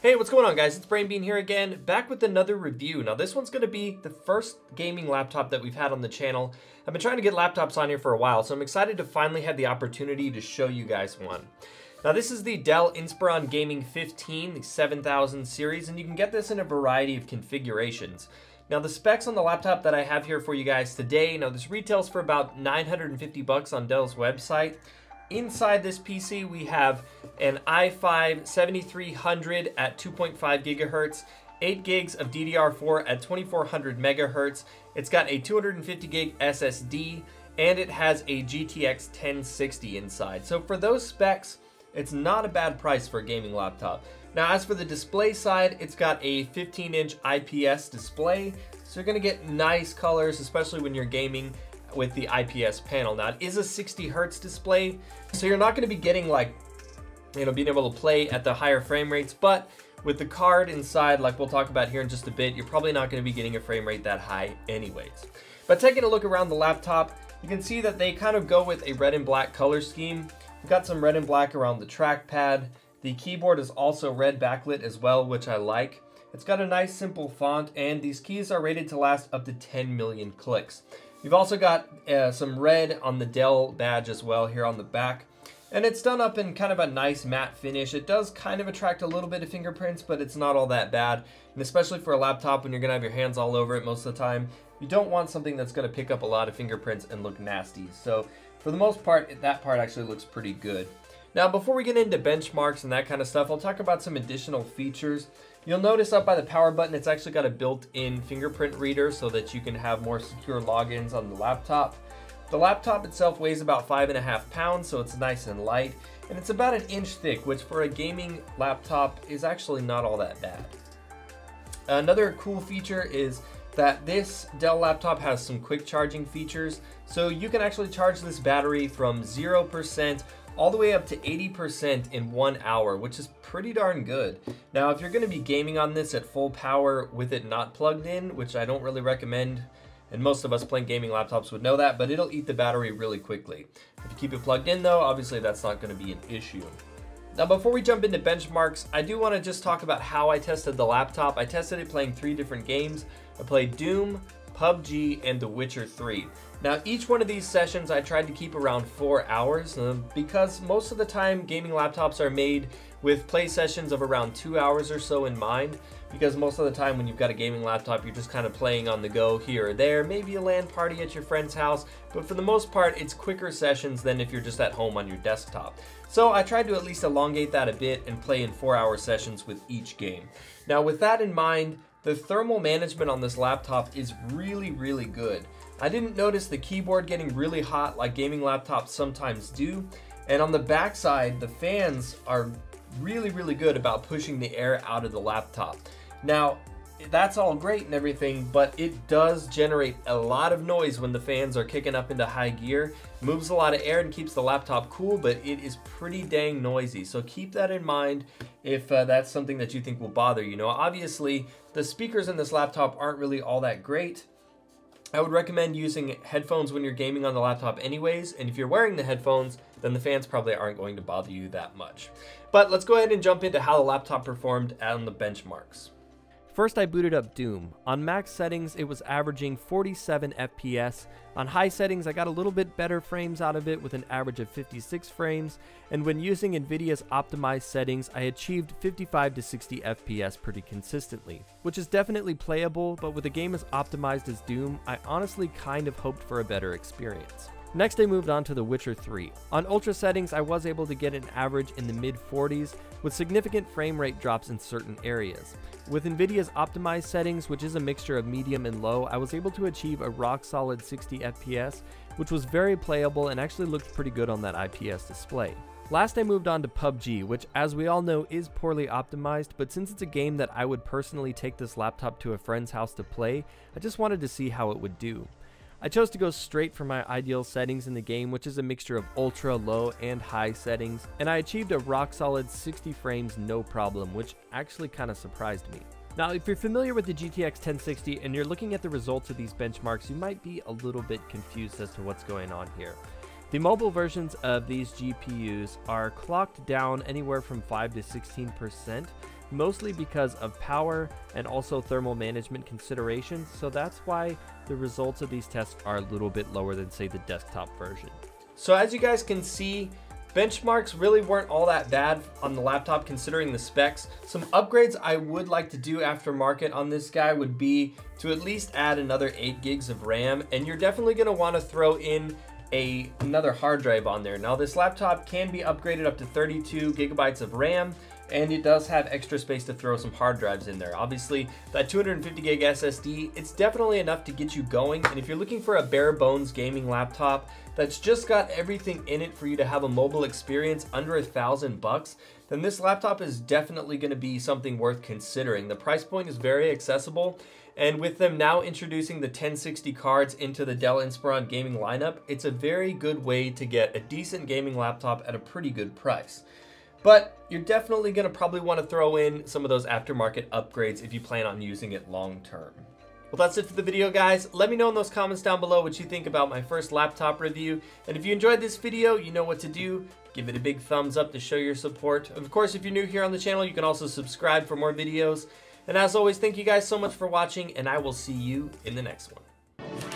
Hey, what's going on, guys? It's Brain Bean here again, back with another review. Now, this one's going to be the first gaming laptop that we've had on the channel. I've been trying to get laptops on here for a while, so I'm excited to finally have the opportunity to show you guys one. Now, this is the Dell Inspiron Gaming 15, the 7000 series, and you can get this in a variety of configurations. Now, the specs on the laptop that I have here for you guys today, now this retails for about 950 bucks on Dell's website. Inside this PC, we have an i5 7300 at 2.5 gigahertz, 8 gigs of DDR4 at 2400 megahertz. It's got a 250 gig SSD, and it has a GTX 1060 inside. So for those specs, it's not a bad price for a gaming laptop. Now, as for the display side, it's got a 15-inch IPS display, so you're gonna get nice colors, especially when you're gaming with the IPS panel. Now, it is a 60 hertz display, so you're not going to be getting like, being able to play at the higher frame rates, but with the card inside, like we'll talk about here in just a bit, you're probably not going to be getting a frame rate that high anyways. But taking a look around the laptop, you can see that they kind of go with a red and black color scheme. We've got some red and black around the trackpad. The keyboard is also red backlit as well, which I like. It's got a nice simple font, and these keys are rated to last up to 10 million clicks. You've also got some red on the Dell badge as well here on the back. And it's done up in kind of a nice matte finish. It does kind of attract a little bit of fingerprints, but it's not all that bad. And especially for a laptop when you're gonna have your hands all over it most of the time, you don't want something that's gonna pick up a lot of fingerprints and look nasty. So for the most part, that part actually looks pretty good. Now, before we get into benchmarks and that kind of stuff, I'll talk about some additional features. You'll notice up by the power button, it's actually got a built-in fingerprint reader so that you can have more secure logins on the laptop. The laptop itself weighs about 5.5 pounds, so it's nice and light, and it's about 1 inch thick, which for a gaming laptop is actually not all that bad. Another cool feature is that this Dell laptop has some quick charging features, so you can actually charge this battery from 0% all the way up to 80% in 1 hour, which is pretty darn good. Now, if you're gonna be gaming on this at full power with it not plugged in, which I don't really recommend, and most of us playing gaming laptops would know that, but it'll eat the battery really quickly. If you keep it plugged in though, obviously that's not gonna be an issue. Now, before we jump into benchmarks, I do wanna just talk about how I tested the laptop. I tested it playing 3 different games. I played Doom, PUBG, and The Witcher 3. Now, each one of these sessions I tried to keep around 4 hours because most of the time gaming laptops are made with play sessions of around 2 hours or so in mind, because most of the time when you've got a gaming laptop, you're just kind of playing on the go here or there, maybe a LAN party at your friend's house, but for the most part, it's quicker sessions than if you're just at home on your desktop. So I tried to at least elongate that a bit and play in 4-hour sessions with each game. Now, with that in mind, the thermal management on this laptop is really, really good. I didn't notice the keyboard getting really hot like gaming laptops sometimes do. And on the back side, the fans are really, really good about pushing the air out of the laptop. Now, that's all great and everything, but it does generate a lot of noise when the fans are kicking up into high gear. It moves a lot of air and keeps the laptop cool, but it is pretty dang noisy. So keep that in mind if that's something that you think will bother you. Now, obviously, the speakers in this laptop aren't really all that great. I would recommend using headphones when you're gaming on the laptop anyways, and if you're wearing the headphones, then the fans probably aren't going to bother you that much. But let's go ahead and jump into how the laptop performed on the benchmarks. First, I booted up Doom. On max settings, it was averaging 47 FPS. On high settings, I got a little bit better frames out of it with an average of 56 frames. And when using NVIDIA's optimized settings, I achieved 55 to 60 FPS pretty consistently, which is definitely playable, but with a game as optimized as Doom, I honestly kind of hoped for a better experience. Next, I moved on to The Witcher 3. On ultra settings, I was able to get an average in the mid-40s, with significant frame rate drops in certain areas. With NVIDIA's optimized settings, which is a mixture of medium and low, I was able to achieve a rock-solid 60 FPS, which was very playable and actually looked pretty good on that IPS display. Last, I moved on to PUBG, which, as we all know, is poorly optimized, but since it's a game that I would personally take this laptop to a friend's house to play, I just wanted to see how it would do. I chose to go straight for my ideal settings in the game, which is a mixture of ultra, low, and high settings, and I achieved a rock-solid 60 frames no problem, which actually kind of surprised me. Now, if you're familiar with the GTX 1060 and you're looking at the results of these benchmarks, you might be a little bit confused as to what's going on here. The mobile versions of these GPUs are clocked down anywhere from 5 to 16%, mostly because of power and also thermal management considerations, so that's why the results of these tests are a little bit lower than, say, the desktop version. So as you guys can see, benchmarks really weren't all that bad on the laptop considering the specs. Some upgrades I would like to do aftermarket on this guy would be to at least add another 8 gigs of RAM, and you're definitely going to want to throw in another hard drive on there. Now this laptop can be upgraded up to 32 gigabytes of RAM, and it does have extra space to throw some hard drives in there. Obviously, that 250 gig SSD, it's definitely enough to get you going. And if you're looking for a bare bones gaming laptop that's just got everything in it for you to have a mobile experience under $1,000, then this laptop is definitely going to be something worth considering. The price point is very accessible, and with them now introducing the 1060 cards into the Dell Inspiron Gaming lineup, it's a very good way to get a decent gaming laptop at a pretty good price. But you're definitely going to probably want to throw in some of those aftermarket upgrades if you plan on using it long term. Well, that's it for the video, guys. Let me know in those comments down below what you think about my first laptop review. And if you enjoyed this video, you know what to do. Give it a big thumbs up to show your support. Of course, if you're new here on the channel, you can also subscribe for more videos. And as always, thank you guys so much for watching, and I will see you in the next one.